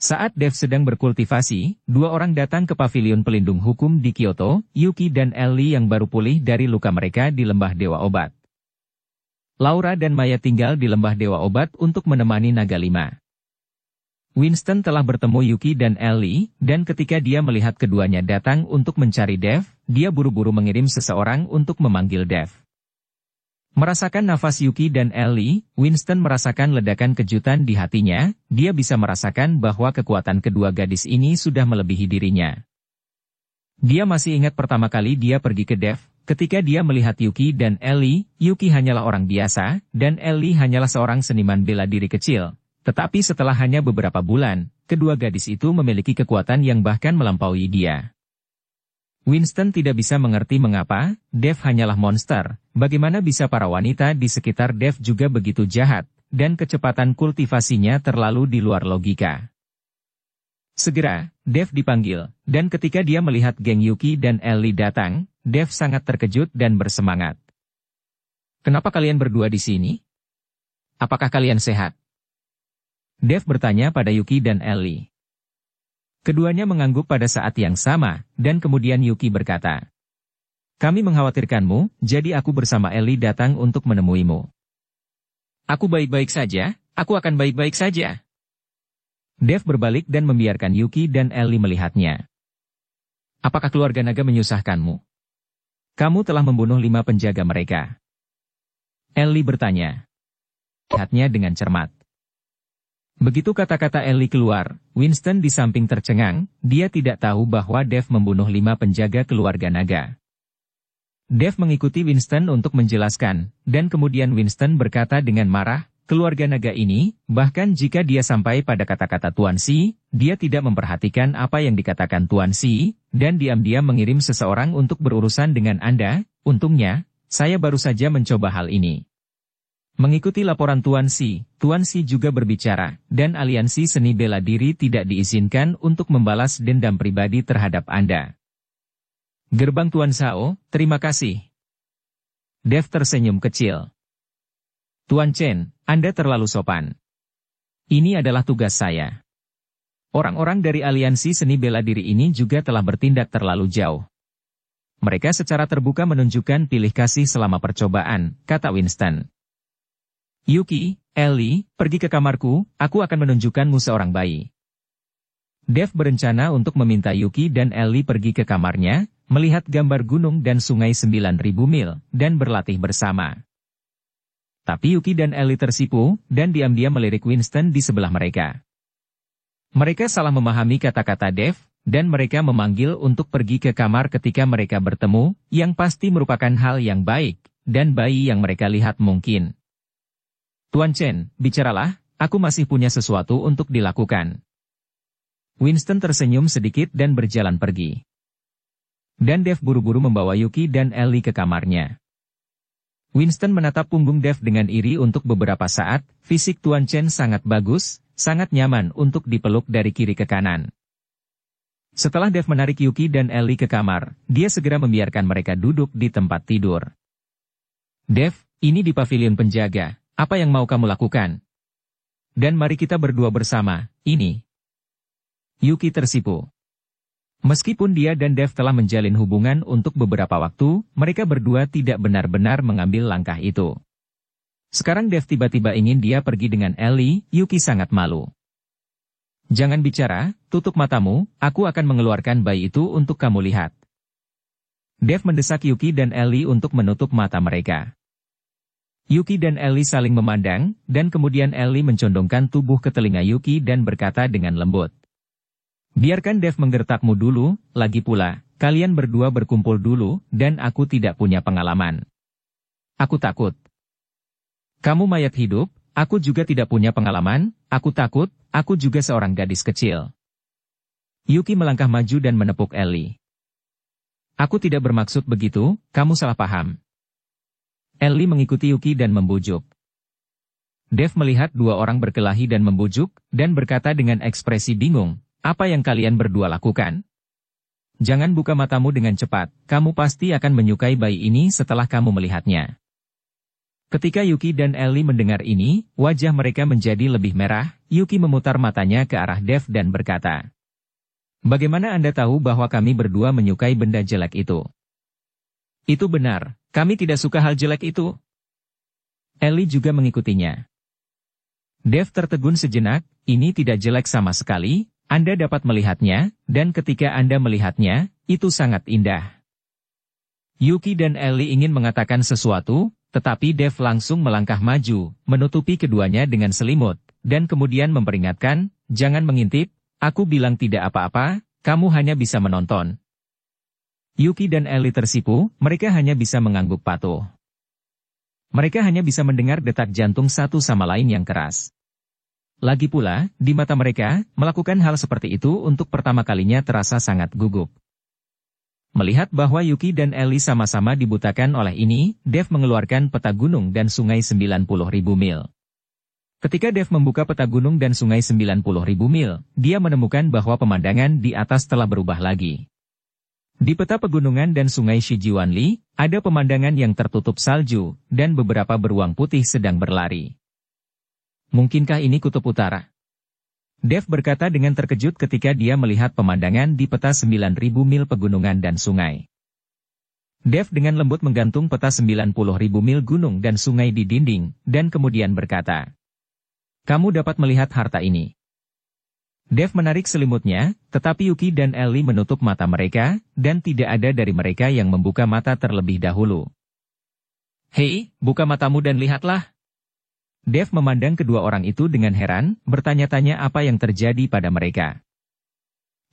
Saat Dev sedang berkultivasi, dua orang datang ke pavilion pelindung hukum di Kyoto, Yuki dan Ellie yang baru pulih dari luka mereka di Lembah Dewa Obat. Laura dan Maya tinggal di Lembah Dewa Obat untuk menemani Naga Lima. Winston telah bertemu Yuki dan Ellie, dan ketika dia melihat keduanya datang untuk mencari Dev, dia buru-buru mengirim seseorang untuk memanggil Dev. Merasakan nafas Yuki dan Ellie, Winston merasakan ledakan kejutan di hatinya, dia bisa merasakan bahwa kekuatan kedua gadis ini sudah melebihi dirinya. Dia masih ingat pertama kali dia pergi ke Dev, ketika dia melihat Yuki dan Ellie, Yuki hanyalah orang biasa, dan Ellie hanyalah seorang seniman bela diri kecil. Tetapi setelah hanya beberapa bulan, kedua gadis itu memiliki kekuatan yang bahkan melampaui dia. Winston tidak bisa mengerti mengapa, Dev hanyalah monster, bagaimana bisa para wanita di sekitar Dev juga begitu jahat, dan kecepatan kultivasinya terlalu di luar logika. Segera, Dev dipanggil, dan ketika dia melihat geng Yuki dan Ellie datang, Dev sangat terkejut dan bersemangat. "Kenapa kalian berdua di sini? Apakah kalian sehat?" Dev bertanya pada Yuki dan Ellie. Keduanya mengangguk pada saat yang sama, dan kemudian Yuki berkata, "Kami mengkhawatirkanmu, jadi aku bersama Ellie datang untuk menemuimu." "Aku baik-baik saja, aku akan baik-baik saja." Dev berbalik dan membiarkan Yuki dan Ellie melihatnya. "Apakah keluarga naga menyusahkanmu? Kamu telah membunuh 5 penjaga mereka." Ellie bertanya. Lihatnya dengan cermat. Begitu kata-kata Ellie keluar, Winston di samping tercengang, dia tidak tahu bahwa Dev membunuh 5 penjaga keluarga naga. Dev mengikuti Winston untuk menjelaskan, dan kemudian Winston berkata dengan marah, keluarga naga ini, bahkan jika dia sampai pada kata-kata Tuan Si, dia tidak memperhatikan apa yang dikatakan Tuan Si, dan diam-diam mengirim seseorang untuk berurusan dengan Anda. Untungnya, saya baru saja mencoba hal ini. Mengikuti laporan Tuan Si juga berbicara, dan aliansi seni bela diri tidak diizinkan untuk membalas dendam pribadi terhadap Anda. Gerbang Tuan Sao, terima kasih. Dev tersenyum kecil. Tuan Chen, Anda terlalu sopan. Ini adalah tugas saya. Orang-orang dari aliansi seni bela diri ini juga telah bertindak terlalu jauh. Mereka secara terbuka menunjukkan pilih kasih selama percobaan, kata Winston. Yuki, Ellie, pergi ke kamarku, aku akan menunjukkanmu seorang bayi. Dev berencana untuk meminta Yuki dan Ellie pergi ke kamarnya, melihat gambar gunung dan sungai 9.000 mil, dan berlatih bersama. Tapi Yuki dan Ellie tersipu, dan diam-diam melirik Winston di sebelah mereka. Mereka salah memahami kata-kata Dev, dan mereka memanggil untuk pergi ke kamar ketika mereka bertemu, yang pasti merupakan hal yang baik, dan bayi yang mereka lihat mungkin. Tuan Chen, bicaralah, aku masih punya sesuatu untuk dilakukan. Winston tersenyum sedikit dan berjalan pergi. Dan Dev buru-buru membawa Yuki dan Ellie ke kamarnya. Winston menatap punggung Dev dengan iri untuk beberapa saat, fisik Tuan Chen sangat bagus, sangat nyaman untuk dipeluk dari kiri ke kanan. Setelah Dev menarik Yuki dan Ellie ke kamar, dia segera membiarkan mereka duduk di tempat tidur. Dev, ini di pavilion penjaga. Apa yang mau kamu lakukan? Dan mari kita berdua bersama, ini. Yuki tersipu. Meskipun dia dan Dev telah menjalin hubungan untuk beberapa waktu, mereka berdua tidak benar-benar mengambil langkah itu. Sekarang Dev tiba-tiba ingin dia pergi dengan Ellie, Yuki sangat malu. Jangan bicara, tutup matamu, aku akan mengeluarkan bayi itu untuk kamu lihat. Dev mendesak Yuki dan Ellie untuk menutup mata mereka. Yuki dan Ellie saling memandang, dan kemudian Ellie mencondongkan tubuh ke telinga Yuki dan berkata dengan lembut. Biarkan Dev menggertakmu dulu, lagi pula, kalian berdua berkumpul dulu, dan aku tidak punya pengalaman. Aku takut. Kamu mayat hidup, aku juga tidak punya pengalaman, aku takut, aku juga seorang gadis kecil. Yuki melangkah maju dan menepuk Ellie. Aku tidak bermaksud begitu, kamu salah paham. Ellie mengikuti Yuki dan membujuk. Dev melihat 2 orang berkelahi dan membujuk, dan berkata dengan ekspresi bingung, apa yang kalian berdua lakukan? Jangan buka matamu dengan cepat, kamu pasti akan menyukai bayi ini setelah kamu melihatnya. Ketika Yuki dan Ellie mendengar ini, wajah mereka menjadi lebih merah, Yuki memutar matanya ke arah Dev dan berkata, bagaimana Anda tahu bahwa kami berdua menyukai benda jelek itu? Itu benar, kami tidak suka hal jelek itu. Ellie juga mengikutinya. Dev tertegun sejenak, ini tidak jelek sama sekali, Anda dapat melihatnya, dan ketika Anda melihatnya, itu sangat indah. Yuki dan Ellie ingin mengatakan sesuatu, tetapi Dev langsung melangkah maju, menutupi keduanya dengan selimut, dan kemudian memperingatkan, jangan mengintip, aku bilang tidak apa-apa, kamu hanya bisa menonton. Yuki dan Ellie tersipu, mereka hanya bisa mengangguk patuh. Mereka hanya bisa mendengar detak jantung satu sama lain yang keras. Lagi pula, di mata mereka, melakukan hal seperti itu untuk pertama kalinya terasa sangat gugup. Melihat bahwa Yuki dan Ellie sama-sama dibutakan oleh ini, Dev mengeluarkan peta gunung dan sungai 90.000 mil. Ketika Dev membuka peta gunung dan sungai 90.000 mil, dia menemukan bahwa pemandangan di atas telah berubah lagi. Di peta pegunungan dan sungai Shijiwanli, ada pemandangan yang tertutup salju, dan beberapa beruang putih sedang berlari. Mungkinkah ini kutub utara? Dev berkata dengan terkejut ketika dia melihat pemandangan di peta 9.000 mil pegunungan dan sungai. Dev dengan lembut menggantung peta 90.000 mil gunung dan sungai di dinding, dan kemudian berkata, "Kamu dapat melihat harta ini." Dev menarik selimutnya, tetapi Yuki dan Ellie menutup mata mereka, dan tidak ada dari mereka yang membuka mata terlebih dahulu. "Hei, buka matamu dan lihatlah." Dev memandang kedua orang itu dengan heran, bertanya-tanya apa yang terjadi pada mereka.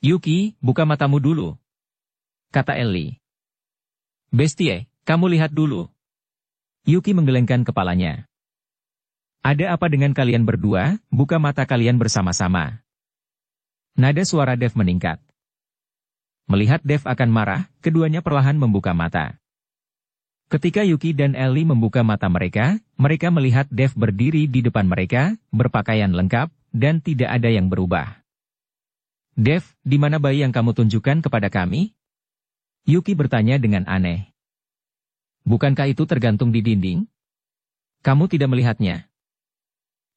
"Yuki, buka matamu dulu," kata Ellie. "Bestie, kamu lihat dulu." Yuki menggelengkan kepalanya. "Ada apa dengan kalian berdua? Buka mata kalian bersama-sama." Nada suara Dev meningkat. Melihat Dev akan marah, keduanya perlahan membuka mata. Ketika Yuki dan Ellie membuka mata mereka melihat Dev berdiri di depan mereka, berpakaian lengkap, dan tidak ada yang berubah. "Dev, di mana bayi yang kamu tunjukkan kepada kami?" Yuki bertanya dengan aneh. "Bukankah itu tergantung di dinding? Kamu tidak melihatnya?"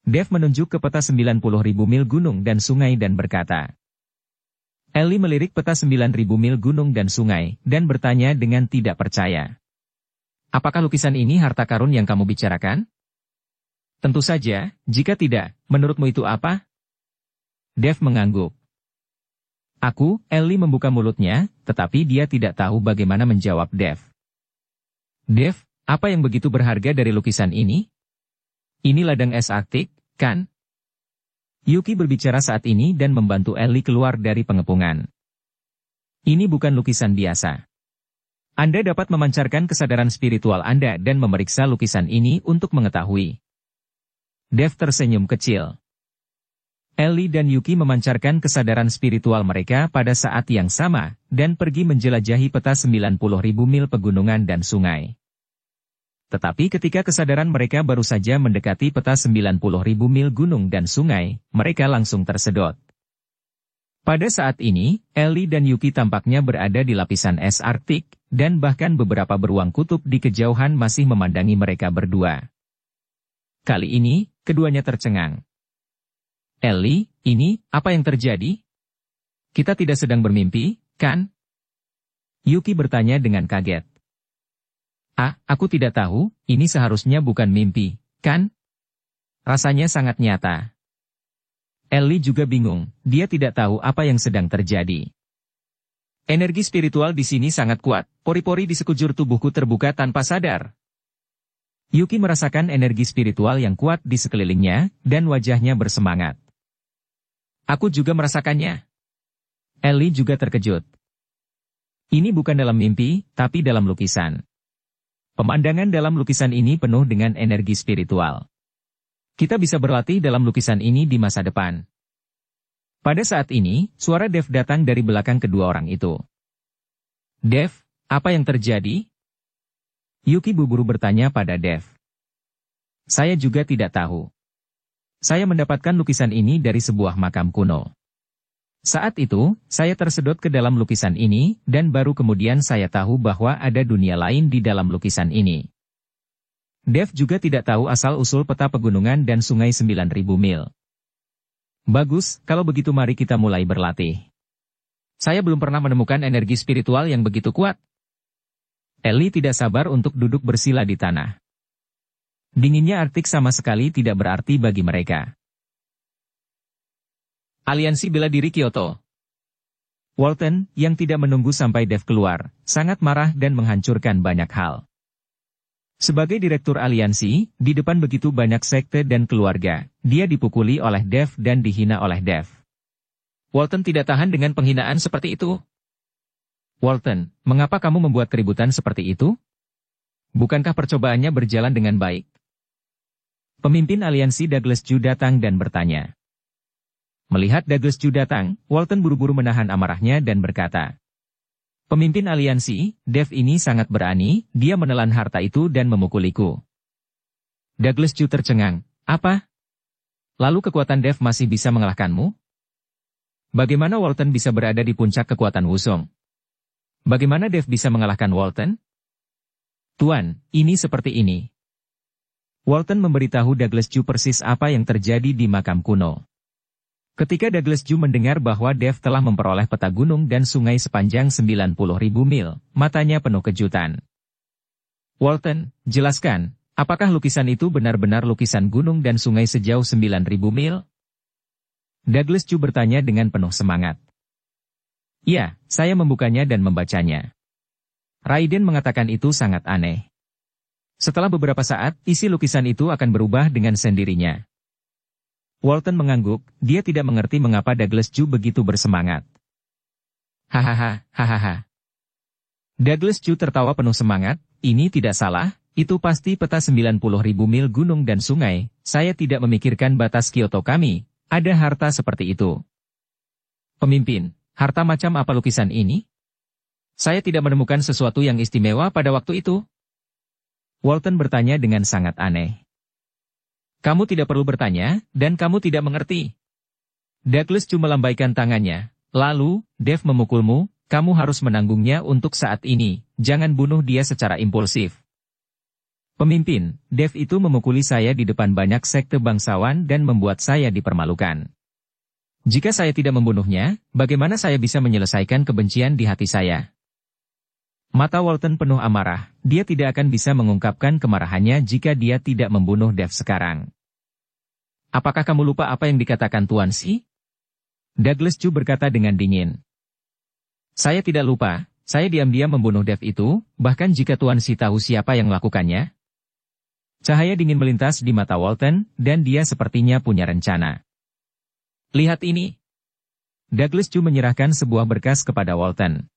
Dev menunjuk ke peta 90.000 mil gunung dan sungai dan berkata. Ellie melirik peta 9.000 mil gunung dan sungai, dan bertanya dengan tidak percaya. "Apakah lukisan ini harta karun yang kamu bicarakan?" "Tentu saja, jika tidak, menurutmu itu apa?" Dev mengangguk. Ellie membuka mulutnya, tetapi dia tidak tahu bagaimana menjawab Dev. "Dev, apa yang begitu berharga dari lukisan ini? Ini ladang es Arktik, kan?" Yuki berbicara saat ini dan membantu Ellie keluar dari pengepungan. "Ini bukan lukisan biasa. Anda dapat memancarkan kesadaran spiritual Anda dan memeriksa lukisan ini untuk mengetahui." Dev tersenyum kecil. Ellie dan Yuki memancarkan kesadaran spiritual mereka pada saat yang sama, dan pergi menjelajahi peta 90.000 mil pegunungan dan sungai. Tetapi ketika kesadaran mereka baru saja mendekati peta 90.000 mil gunung dan sungai, mereka langsung tersedot. Pada saat ini, Ellie dan Yuki tampaknya berada di lapisan es Arktik, dan bahkan beberapa beruang kutub di kejauhan masih memandangi mereka berdua. Kali ini, keduanya tercengang. "Ellie, ini, apa yang terjadi? Kita tidak sedang bermimpi, kan?" Yuki bertanya dengan kaget. Aku tidak tahu, ini seharusnya bukan mimpi, kan? Rasanya sangat nyata." Ellie juga bingung, dia tidak tahu apa yang sedang terjadi. "Energi spiritual di sini sangat kuat, pori-pori di sekujur tubuhku terbuka tanpa sadar." Yuki merasakan energi spiritual yang kuat di sekelilingnya, dan wajahnya bersemangat. "Aku juga merasakannya." Ellie juga terkejut. Ini bukan dalam mimpi, tapi dalam lukisan. Pemandangan dalam lukisan ini penuh dengan energi spiritual. Kita bisa berlatih dalam lukisan ini di masa depan. Pada saat ini, suara Dev datang dari belakang kedua orang itu. "Dev, apa yang terjadi?" Yuki buru-buru bertanya pada Dev. "Saya juga tidak tahu. Saya mendapatkan lukisan ini dari sebuah makam kuno. Saat itu, saya tersedot ke dalam lukisan ini, dan baru kemudian saya tahu bahwa ada dunia lain di dalam lukisan ini." Dev juga tidak tahu asal-usul peta pegunungan dan sungai 9.000 mil. "Bagus, kalau begitu mari kita mulai berlatih. Saya belum pernah menemukan energi spiritual yang begitu kuat." Ellie tidak sabar untuk duduk bersila di tanah. Dinginnya Arktik sama sekali tidak berarti bagi mereka. Aliansi Bela Diri Kyoto. Walton, yang tidak menunggu sampai Dev keluar, sangat marah dan menghancurkan banyak hal. Sebagai direktur aliansi, di depan begitu banyak sekte dan keluarga, dia dipukuli oleh Dev dan dihina oleh Dev. Walton tidak tahan dengan penghinaan seperti itu. "Walton, mengapa kamu membuat keributan seperti itu? Bukankah percobaannya berjalan dengan baik?" Pemimpin aliansi Douglas Ju datang dan bertanya. Melihat Douglas Ju datang, Walton buru-buru menahan amarahnya dan berkata, Pemimpin aliansi, Dev ini sangat berani, dia menelan harta itu dan memukuliku. Douglas Chu tercengang. Apa? Lalu kekuatan Dev masih bisa mengalahkanmu? Bagaimana Walton bisa berada di puncak kekuatan Wusong? Bagaimana Dev bisa mengalahkan Walton? Tuan, ini seperti ini. Walton memberitahu Douglas Chu persis apa yang terjadi di makam kuno. Ketika Douglas Chu mendengar bahwa Dev telah memperoleh peta gunung dan sungai sepanjang 90.000 mil, matanya penuh kejutan. Walton, jelaskan, apakah lukisan itu benar-benar lukisan gunung dan sungai sejauh 9.000 mil? Douglas Chu bertanya dengan penuh semangat. Ya, saya membukanya dan membacanya. Raiden mengatakan itu sangat aneh. Setelah beberapa saat, isi lukisan itu akan berubah dengan sendirinya. Walton mengangguk, dia tidak mengerti mengapa Douglas Chu begitu bersemangat. Hahaha, hahaha. Douglas Chu tertawa penuh semangat, ini tidak salah, itu pasti peta 90.000 mil gunung dan sungai, saya tidak memikirkan batas Kyoto kami, ada harta seperti itu. Pemimpin, harta macam apa lukisan ini? Saya tidak menemukan sesuatu yang istimewa pada waktu itu. Walton bertanya dengan sangat aneh. Kamu tidak perlu bertanya, dan kamu tidak mengerti. Douglas Chu melambaikan tangannya. Lalu, Dev memukulmu, kamu harus menanggungnya untuk saat ini, jangan bunuh dia secara impulsif. Pemimpin, Dev itu memukuli saya di depan banyak sekte bangsawan dan membuat saya dipermalukan. Jika saya tidak membunuhnya, bagaimana saya bisa menyelesaikan kebencian di hati saya? Mata Walton penuh amarah, dia tidak akan bisa mengungkapkan kemarahannya jika dia tidak membunuh Dev sekarang. Apakah kamu lupa apa yang dikatakan Tuan Si? Douglas Chu berkata dengan dingin. Saya tidak lupa, saya diam-diam membunuh Dev itu, bahkan jika Tuan Si tahu siapa yang melakukannya. Cahaya dingin melintas di mata Walton, dan dia sepertinya punya rencana. Lihat ini. Douglas Chu menyerahkan sebuah berkas kepada Walton.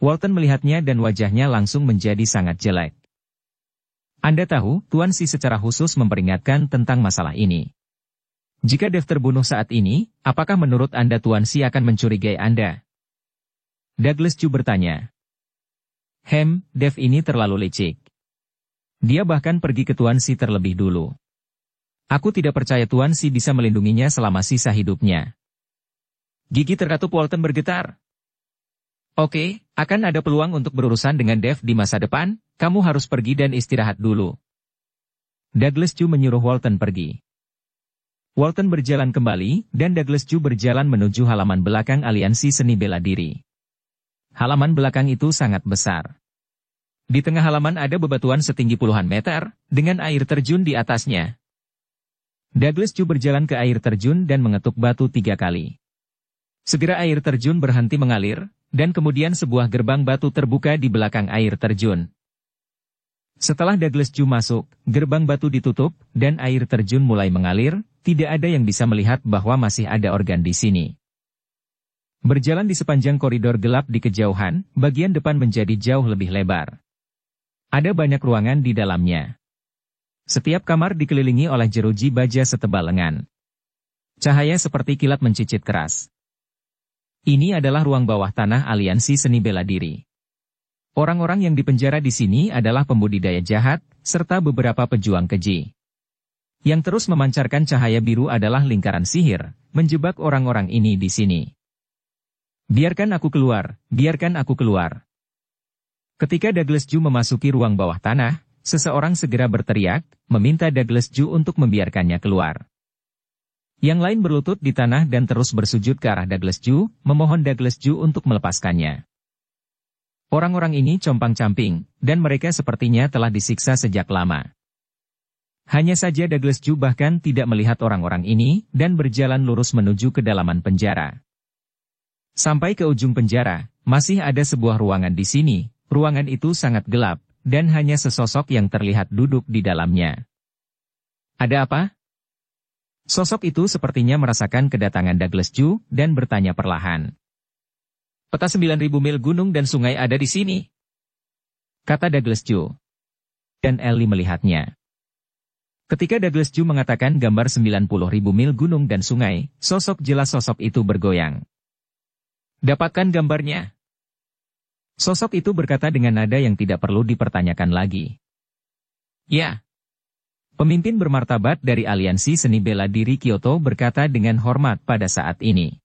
Walton melihatnya dan wajahnya langsung menjadi sangat jelek. Anda tahu, Tuan Si secara khusus memperingatkan tentang masalah ini. Jika Dev terbunuh saat ini, apakah menurut Anda Tuan Si akan mencurigai Anda? Douglas Chu bertanya. Dev ini terlalu licik. Dia bahkan pergi ke Tuan Si terlebih dulu. Aku tidak percaya Tuan Si bisa melindunginya selama sisa hidupnya. Gigi terkatup Walton bergetar. Oke, akan ada peluang untuk berurusan dengan Dev di masa depan, kamu harus pergi dan istirahat dulu. Douglas Chu menyuruh Walton pergi. Walton berjalan kembali, dan Douglas Chu berjalan menuju halaman belakang aliansi seni bela diri. Halaman belakang itu sangat besar. Di tengah halaman ada bebatuan setinggi puluhan meter, dengan air terjun di atasnya. Douglas Chu berjalan ke air terjun dan mengetuk batu 3 kali. Segera air terjun berhenti mengalir, dan kemudian sebuah gerbang batu terbuka di belakang air terjun. Setelah Douglas Chu masuk, gerbang batu ditutup, dan air terjun mulai mengalir, tidak ada yang bisa melihat bahwa masih ada organ di sini. Berjalan di sepanjang koridor gelap di kejauhan, bagian depan menjadi jauh lebih lebar. Ada banyak ruangan di dalamnya. Setiap kamar dikelilingi oleh jeruji baja setebal lengan. Cahaya seperti kilat mencicit keras. Ini adalah ruang bawah tanah aliansi seni bela diri. Orang-orang yang dipenjara di sini adalah pembudidaya jahat, serta beberapa pejuang keji. Yang terus memancarkan cahaya biru adalah lingkaran sihir, menjebak orang-orang ini di sini. Biarkan aku keluar, biarkan aku keluar. Ketika Douglas Chu memasuki ruang bawah tanah, seseorang segera berteriak, meminta Douglas Chu untuk membiarkannya keluar. Yang lain berlutut di tanah dan terus bersujud ke arah Douglas Chu, memohon Douglas Chu untuk melepaskannya. Orang-orang ini compang-camping, dan mereka sepertinya telah disiksa sejak lama. Hanya saja Douglas Chu bahkan tidak melihat orang-orang ini, dan berjalan lurus menuju kedalaman penjara. Sampai ke ujung penjara, masih ada sebuah ruangan di sini, ruangan itu sangat gelap, dan hanya sesosok yang terlihat duduk di dalamnya. Ada apa? Sosok itu sepertinya merasakan kedatangan Douglas Chu, dan bertanya perlahan. Peta 9.000 mil gunung dan sungai ada di sini, kata Douglas Chu. Dan Ellie melihatnya. Ketika Douglas Chu mengatakan gambar 90.000 mil gunung dan sungai, sosok jelas sosok itu bergoyang. Dapatkan gambarnya. Sosok itu berkata dengan nada yang tidak perlu dipertanyakan lagi. Ya. Pemimpin bermartabat dari Aliansi Seni Bela Diri Kyoto berkata dengan hormat pada saat ini.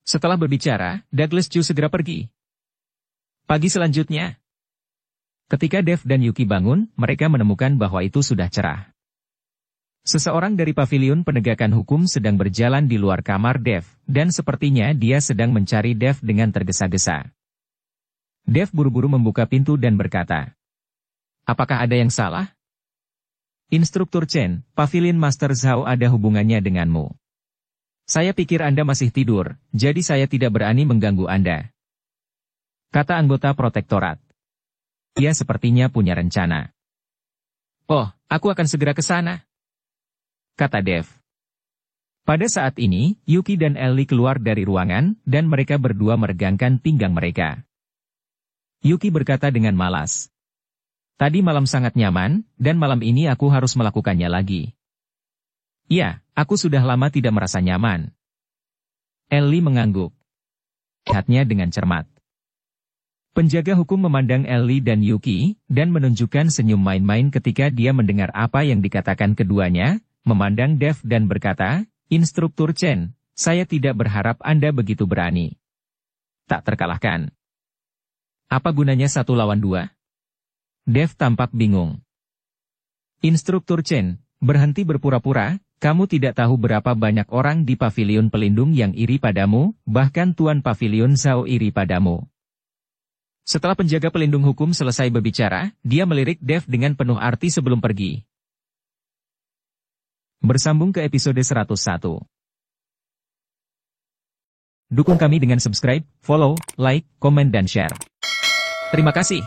Setelah berbicara, Douglas Chu segera pergi. Pagi selanjutnya. Ketika Dev dan Yuki bangun, mereka menemukan bahwa itu sudah cerah. Seseorang dari paviliun penegakan hukum sedang berjalan di luar kamar Dev, dan sepertinya dia sedang mencari Dev dengan tergesa-gesa. Dev buru-buru membuka pintu dan berkata, "Apakah ada yang salah?" "Instruktur Chen, Pavilion Master Zhao ada hubungannya denganmu. Saya pikir Anda masih tidur, jadi saya tidak berani mengganggu Anda," kata anggota protektorat. Dia sepertinya punya rencana. "Oh, aku akan segera ke sana," kata Dev. Pada saat ini, Yuki dan Ellie keluar dari ruangan, dan mereka berdua meregangkan pinggang mereka. Yuki berkata dengan malas, "Tadi malam sangat nyaman, dan malam ini aku harus melakukannya lagi." "Ya, aku sudah lama tidak merasa nyaman." Ellie mengangguk. Lihatnya dengan cermat. Penjaga hukum memandang Ellie dan Yuki, dan menunjukkan senyum main-main ketika dia mendengar apa yang dikatakan keduanya, memandang Dev dan berkata, "Instruktur Chen, saya tidak berharap Anda begitu berani. Tak terkalahkan. Apa gunanya 1 lawan 2? Dev tampak bingung. "Instruktur Chen, berhenti berpura-pura, kamu tidak tahu berapa banyak orang di pavilion pelindung yang iri padamu, bahkan Tuan Pavilion Zhao iri padamu." Setelah penjaga pelindung hukum selesai berbicara, dia melirik Dev dengan penuh arti sebelum pergi. Bersambung ke episode 101. Dukung kami dengan subscribe, follow, like, komen dan share. Terima kasih.